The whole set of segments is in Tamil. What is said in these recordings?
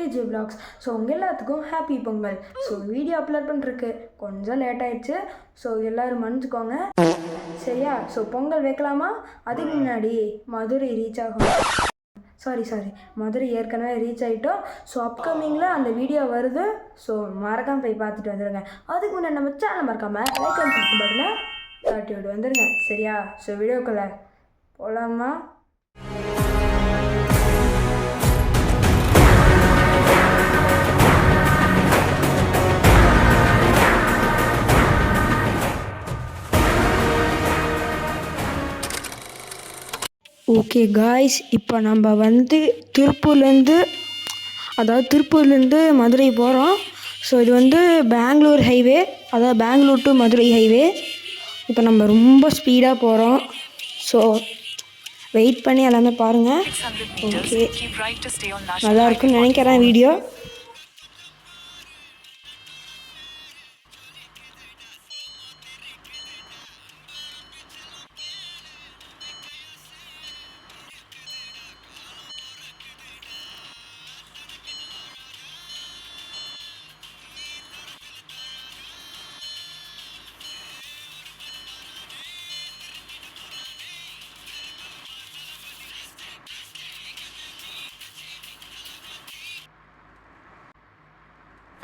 விஜய் vlogs. ஸோ உங்கள் எல்லாத்துக்கும் happy Pongal. So video upload பண்ணுறதுக்கு கொஞ்சம் லேட் ஆயிடுச்சு. ஸோ எல்லோரும் மன்னிச்சுக்கோங்க சரியா. ஸோ பொங்கல் வைக்கலாமா? அதுக்கு முன்னாடி மதுரை ரீச் ஆகும். சாரி மதுரை ஏற்கனவே ரீச் ஆகிட்டோம். ஸோ அப்கமிங்கில் அந்த வீடியோ வருது. ஸோ மறக்காமல் போய் பார்த்துட்டு வந்துடுங்க. அதுக்கு முன்னாடி நம்ம சேனல் மறக்காமல் லைக் அண்ட் சப்ஸ்கிரைப் பட்டனை தட்டி விட்டு வந்துடுங்க சரியா. ஸோ வீடியோக்குள்ளே போகலாமா? ஓகே காய்ஸ், இப்போ நம்ம வந்து திருப்பூர்லேருந்து மதுரை போகிறோம். ஸோ இது வந்து பெங்களூர் ஹைவே, அதாவது பெங்களூர் டு மதுரை ஹைவே. இப்போ நம்ம ரொம்ப ஸ்பீடாக போகிறோம். ஸோ வெயிட் பண்ணி எல்லாமே பாருங்கள். ஓகே, நல்லா இருக்குன்னு நினைக்கிறேன் video.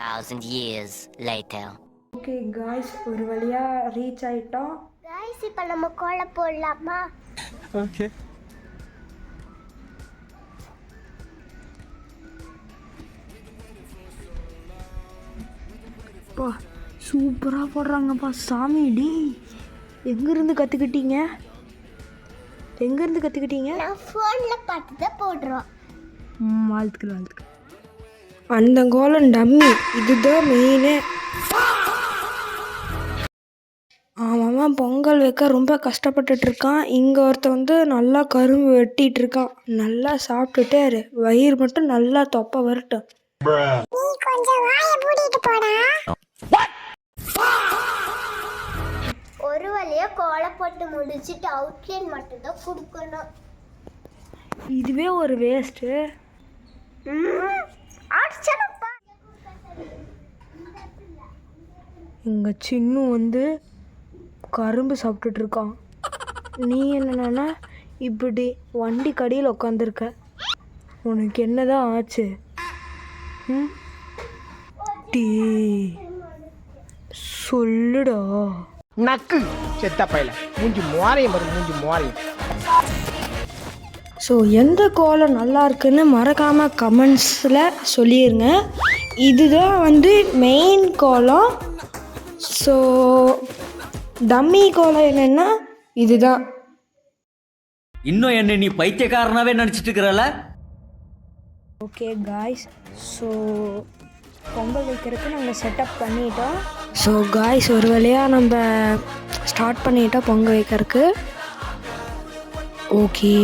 Thousand years later. Okay guys, ஒரு வழியாக ரீச் ஆகிட்டோம். காய்ஸ், இப்போ நம்ம கோலம் போடலாமா? ஓகே. அப்பா சூப்பராக போடுறாங்கப்பா சாமி. டி எங்கேருந்து கற்றுக்கிட்டீங்க? நான் ஃபோனில் பார்த்து தான் போடுறோம். வாழ்த்துக்கள். அந்த கோலம் டம்மி, இதுதான் மெயினே. ஆமாம், பொங்கல் வைக்க ரொம்ப கஷ்டப்பட்டுட்ருக்கான். இங்கே ஒருத்தன் வந்து நல்லா கரும்பு வெட்டிகிட்டு இருக்கான். நல்லா சாப்பிட்டுட்டு வயிறு மட்டும் நல்லா தொப்பை வரட்டும். நீ கொஞ்சம் வாயை மூடிட்டு போடா. ஒரு வழியா கோலம் போட்டு முடிச்சிட்டு அவுட்லைன் மட்டும் தான் கொடுக்கணும். இதுவே ஒரு வேஸ்ட்டு. எங்கள் சின்னு வந்து கரும்பு சாப்பிட்டுட்டு இருக்கான். நீ என்னன்னா இப்படி வண்டி கடியில் உட்காந்துருக்க. உனக்கு என்னதான் ஆச்சு? டீ சொல்லுடா. நக்கு செத்த பையல மூஞ்சி மோரையும். ஸோ எந்த கோலம் நல்லா இருக்குன்னு மறக்காமல் கமெண்ட்ஸில் சொல்லிடுங்க. இதுதான் வந்து மெயின் கோலம். ஸோ டம்மி கோலம் என்னென்னா இதுதான். இன்னும் என்ன நீ பைத்தியக்காரனாவே நினச்சிட்டு இருக்கிறல? ஓகே காய்ஸ், ஸோ பொங்கல் வைக்கிறதுக்கு நாங்கள் செட்டப் பண்ணிட்டோம். ஸோ காய்ஸ், ஒரு வழியாக நம்ம ஸ்டார்ட் பண்ணிட்டோம் பொங்கல் வைக்கிறதுக்கு. ஓகே,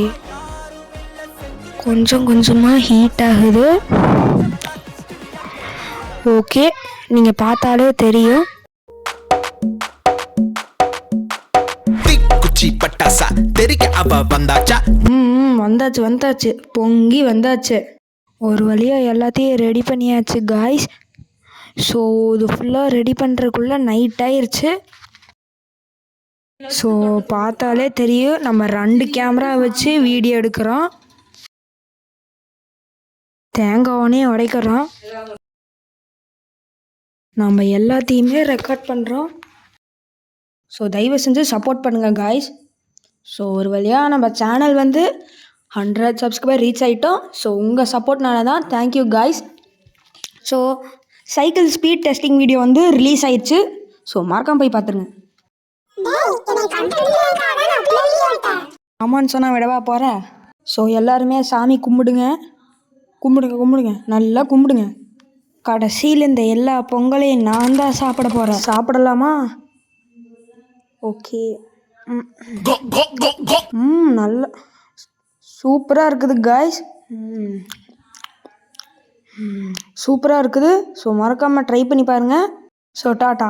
கொஞ்சமாக ஹீட் ஆகுது. ஓகே, நீங்கள் பார்த்தாலே தெரியும். பட்டாசா தெரிக்க அவ வந்தாச்சா? வந்தாச்சு, பொங்கி வந்தாச்சு. ஒரு வழியாக எல்லாத்தையும் ரெடி பண்ணியாச்சு காய்ஸ். ஸோ இது ஃபுல்லாக ரெடி பண்ணுறதுக்குள்ளே நைட் ஆயிடுச்சு. ஸோ பார்த்தாலே தெரியும், நம்ம 2 கேமரா வச்சு வீடியோ எடுக்கிறோம். தேங்காய் உடைக்கிறோம். நம்ம எல்லாத்தையுமே ரெக்கார்ட் பண்ணுறோம். ஸோ தயவு செஞ்சு சப்போர்ட் பண்ணுங்கள் காய்ஸ். ஸோ ஒரு வழியாக நம்ம சேனல் வந்து 100 சப்ஸ்கிரைபர் ரீச் ஆகிட்டோம். ஸோ உங்கள் சப்போர்ட்னால தான். Thank you guys. So cycle speed testing video வந்து ரிலீஸ் ஆயிடுச்சு. ஸோ மறக்காம போய் பார்த்துருங்க. ஆமான்னு சொன்னால் விடவா போகிறேன். ஸோ எல்லாருமே சாமி கும்பிடுங்க, நல்லா கும்பிடுங்க. கடைசியில் இந்த எல்லா பொங்கலையும் நான் தான் சாப்பிட போகிறேன். சாப்பிடலாமா? ஓகே. நல்லா சூப்பராக இருக்குது காய்ஸ். சூப்பராக இருக்குது. ஸோ மறக்காமல் ட்ரை பண்ணி பாருங்கள். So tata.